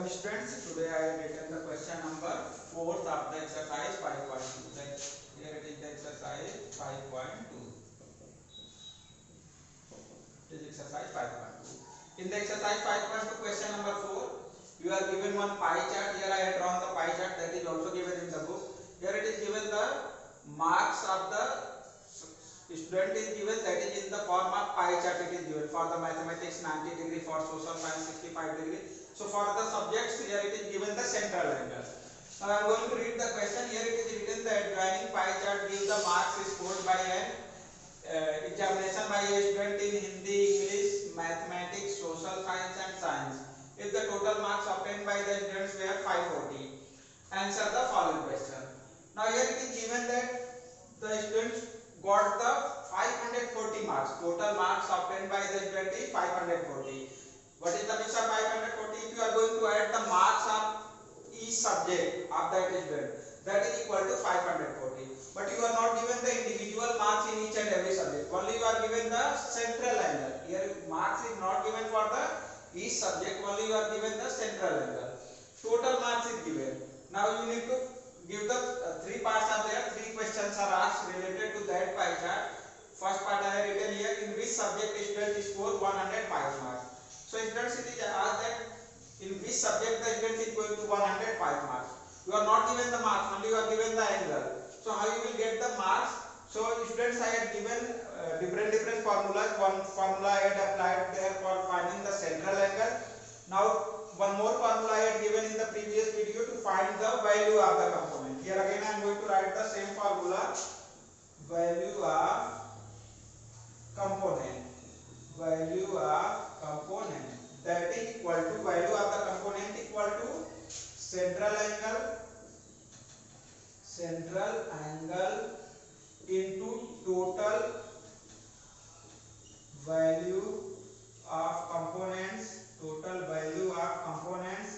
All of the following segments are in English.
students, today I have written the question number 4th of the exercise 5.2. Here it is the exercise 5.2. It is exercise 5.2. In the exercise 5.2 question number 4, you are given one pie chart. Here I have drawn the pie chart that is also given in the book. Here it is given the marks of the student is given, that is in the form of pie chart. It is given for the mathematics 90 degree, for social science 65 degree. So for the subjects, here it is given the central angle. Now I am going to read the question. Here it is written that joining pie chart gives the marks scored by an examination by a student in Hindi, English, mathematics, social science and science. If the total marks obtained by the students were 540, answer the following question. Now here it is given that the students got the 540 marks. Total marks obtained by the student is 540. What is the means of 540? If you are going to add the marks of each subject of that student, that is equal to 540. But you are not given the individual marks in each and every subject. Only you are given the central angle. Here marks is not given for the each subject. Only you are given the central angle. Total marks is given. Now you need to give the three parts are there. Three questions are asked related to that pie chart. First part I have written here, in which subject student scored 105 marks. So students, it is asked that in which subject the student is going to 105 marks. You are not given the marks, only you are given the angle. So how you will get the marks? So students, I have given different formulas. One formula I had applied there for finding the central angle. Now one more formula I had given in the previous video to find the value of the component. Here again I am going to write the same formula. Value of component. Value of component. That is equal to value of the component equal to central angle. Central angle into total value of components. Total value of components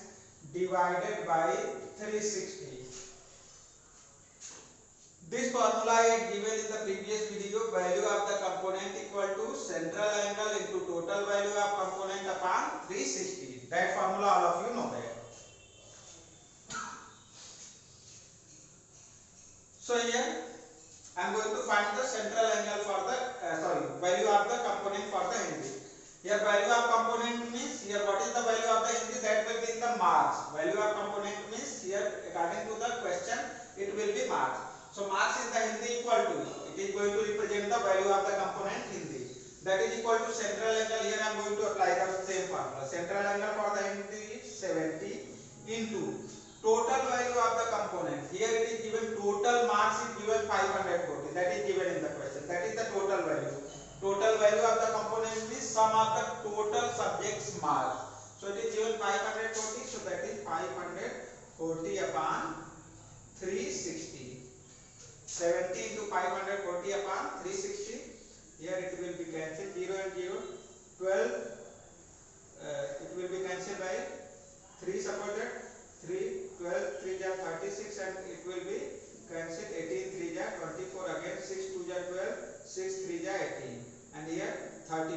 divided by 360. This formula I had given in the previous video. Value of the component equal to central angle into total value of component upon 360. That formula all of you know that. So here I am going to find the central angle for the value of the component for the Hindi. Here value of component means, here what is the value of the Hindi, that will be in the marks. Value of component means here according to the question it will be marks. So marks in the Hindi equal to, it is going to represent the value of the component Hindi. That is equal to central angle. Here I am going to apply the same formula. Central angle for the Hindi is 70 into total value of the component. Here it is given total marks is given 540. That is given in the question. That is the total value. Total value of the component is sum of the total subjects marks. So it is given 540. So that is 540 upon 360. 70 into 540 upon 360. Here it will be cancelled. 0 and 0. 12. It will be cancelled by 3 supported. 3, 12, 3 ja 36 and it will be cancelled. 18, 3 ja 24 again. 6, 2 ja 12. 6, 3 ja 18. And here 35.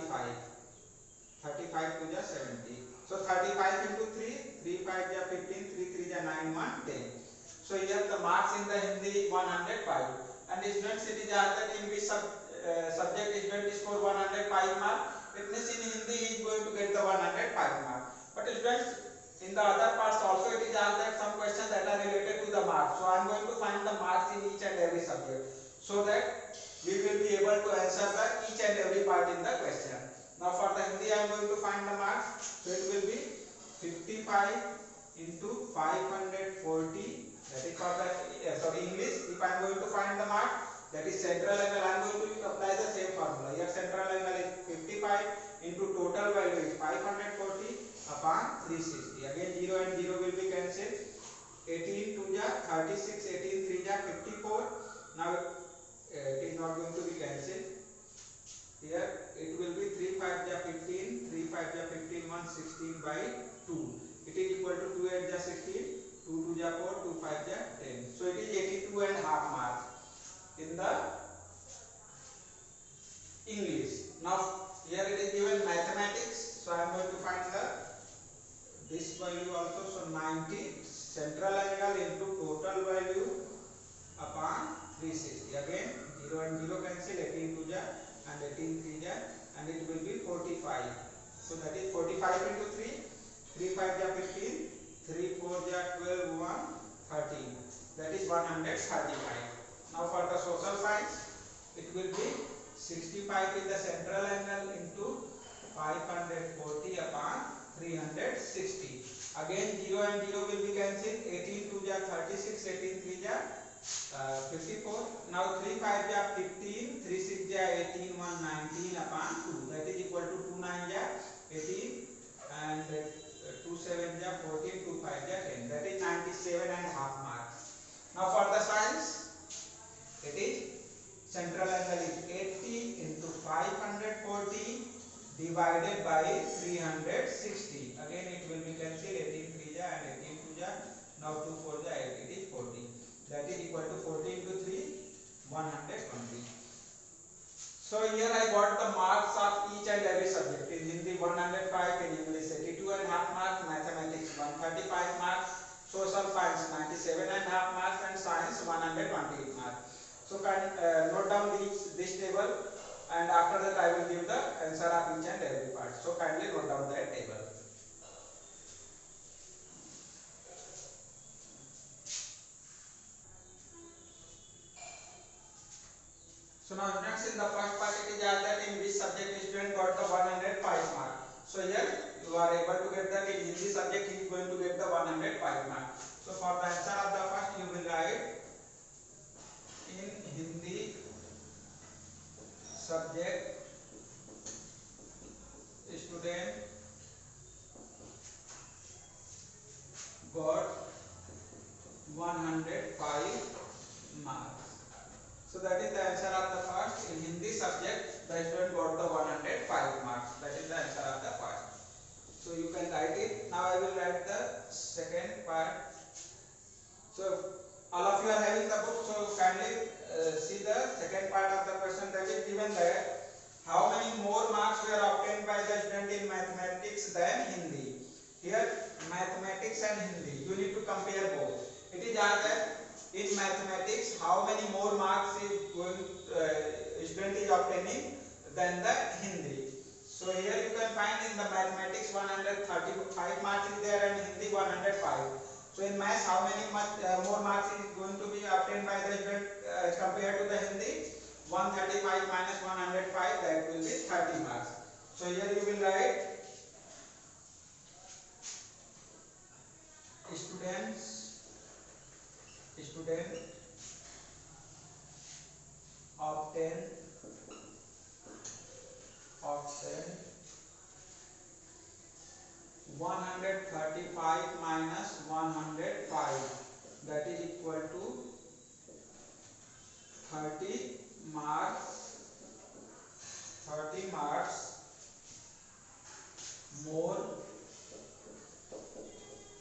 35, 2 ja 70. So 35 into 3. 3, 5 ja 15. 3, 3 ja 9, 1, 10. So here the marks in the Hindi 105. And students, it is asked that in which subject student score 105 marks. It means in Hindi he is going to get the 105 marks. But students, in the other parts also it is asked that some questions that are related to the marks. So I am going to find the marks in each and every subject, so that we will be able to answer the each and every part in the question. Now for the Hindi I am going to find the marks. So it will be 55 into 540. That is for the English. If I am going to find the mark, that is central angle, I am going to apply the same formula. Here central angle is 55 into total value is 540 upon 360. Again 0 and 0 will be cancelled. 18 2 ja 36, 18 3 ja 54. Now it is not going to be cancelled. Here it will be 3 5 ja 15, 3 5 ja 15, 1 16 by 2. It is equal to 2 8 ja 16. 2 2 ja 4, 2 5 ja 10. So it is 82 and half marks in the English. Now here it is given mathematics. So I am going to find the this value also. So 90 central angle into total value upon 360. Again 0 and 0 cancel, 18 2 ja and 18 3 ja, and it will be 45. So that is 45 into 3, 3 5 ja 15, 3 4 ja 12, 1 13. That is 135. Now for the social science, it will be 65 is the central angle into 540 upon 360. Again 0 and 0 will be cancelled. 18 2 ja 36, 18 3 ja 54. Now 3 5 ja 15, 3 6 ja 18, 1 19 upon 2. That is equal to 2 9 ja 18 and 2 7 ja 14, 2 5 ja 10. That is 97.5 marks. Now for the science, it is central angle is 80 into 540 divided by 360. Again it will be cancelled. 18 3 ja and 18 2 ja. Now 2 4 ja 8. It is 40. That is equal to 40 into 3, 120. So here I got the marks of each and every subject. In Hindi 105, in English 82.5 marks, mathematics 135 marks, social science 97.5 marks, and science 128 marks. So note down this table, and after that I will give the answer of each and every part. So kindly note down that table. So now next in the first part it is asked that in which subject student got the 105 mark. So here you are able to get that in Hindi subject he is going to get the 105 mark. So for the answer of the first you will write in Hindi subject student got 105 marks. So that is the answer of the first. In Hindi subject the student got the 105 marks. That is the answer of the first. So you can write it. Now I will write the second part. So all of you are having the book, so kindly see the second part of the question that is given there. How many more marks were obtained by the student in mathematics than Hindi? Here mathematics and Hindi, you need to compare both. It is asked that in mathematics how many more marks is student is obtaining than the Hindi. So here you can find in the mathematics 135 marks is there and Hindi 105. So in maths how many more marks is going to be obtained by the student compared to the Hindi? 135 minus 105, that will be 30 marks. So here you will write student obtain 135 minus 105, that is equal to 30 marks more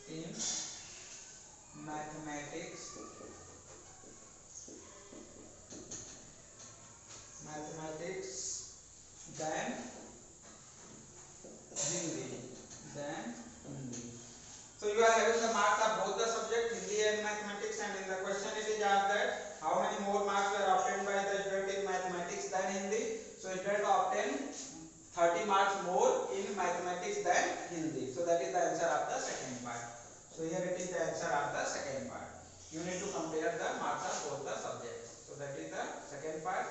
in mathematics than Hindi. So you are having the marks of both the subject Hindi and mathematics, and in the question it is asked that how many more marks were obtained by the student in mathematics than Hindi. So student obtained 30 marks more in mathematics than Hindi. So that is the answer of the second part. So here it is the answer of the second part. You need to compare the marks of both the subjects. So that is the second part.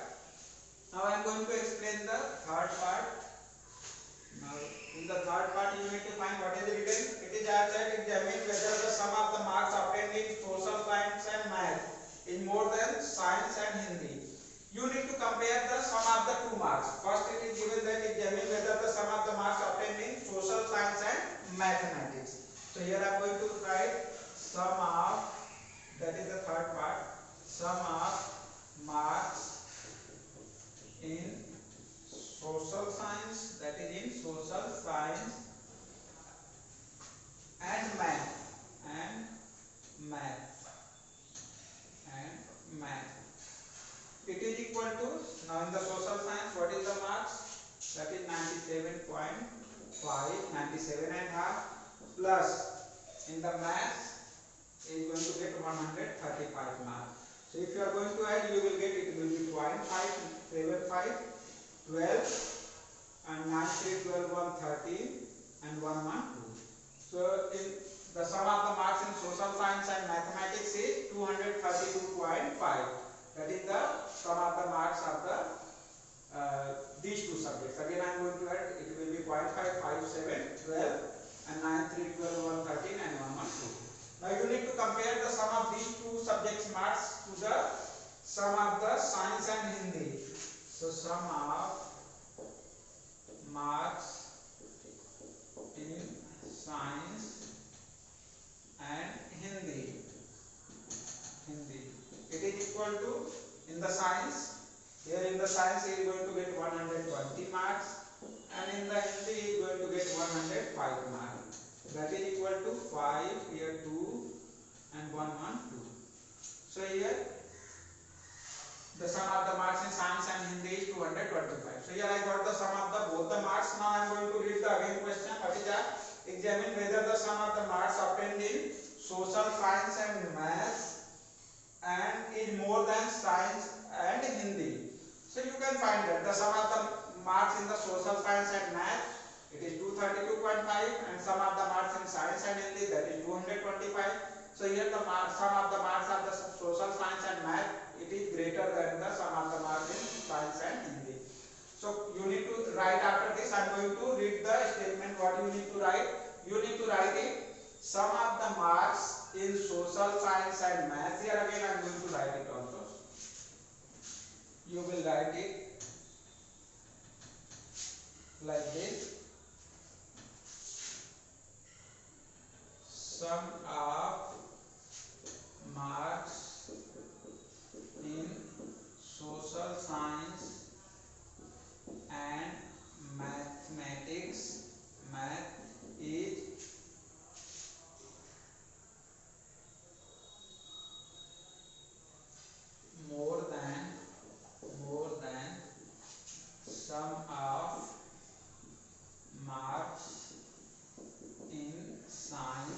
Now I am going to explain the third part. Now in the third part you need to find what is written. It is asked that examine whether the sum of the marks obtained in social science and math is more than science and Hindi. You need to compare the sum of the two marks. First it is given that examine whether the sum of the marks obtained in social science and mathematics. So here I am going to write sum of, that is the third part, sum of marks in social science, that is in social science and math. It is equal to, now in the social science what is the marks? That is 97.5, 97.5 plus in the math is going to get 135 marks. So if you are going to add, you will get, it will be 0.5, 7, 5, 12 and 9, 3, 12, 1, 13 and 1, 1, 2. So in the sum of the marks in social science and mathematics is 232.5. That is the sum of the marks of the these two subjects. Again I am going to add, it will be 0.5, 5, 7, 12 and 9, 3, 12, 1, 13 and 1, 1, 2. Now you need to compare the sum of these two subjects marks to the sum of the science and Hindi. So sum of marks in science and Hindi. It is equal to, in the science, here in the science he is going to get 120 marks and in the Hindi he is going to get 105 marks. That is equal to 5, here 2 and 1, 1, 2. So here the sum of the marks in science and Hindi is 225. So here I got the sum of the both the marks. Now I am going to read the again question. What is that? Examine whether the sum of the marks obtained in social science and math and is more than science and Hindi. So you can find that the sum of the marks in the social science and math, it is 232.5 and sum of the marks in science and Hindi, that is 225. So here the sum of the marks of the social science and math, it is greater than the sum of the marks in science and Hindi. So you need to write, after this I am going to read the statement. What you need to write? You need to write it, sum of the marks in social science and math. Here again I am going to write it also. You will write it like this. Sum of marks in social science and mathematics, math is more than sum of marks in science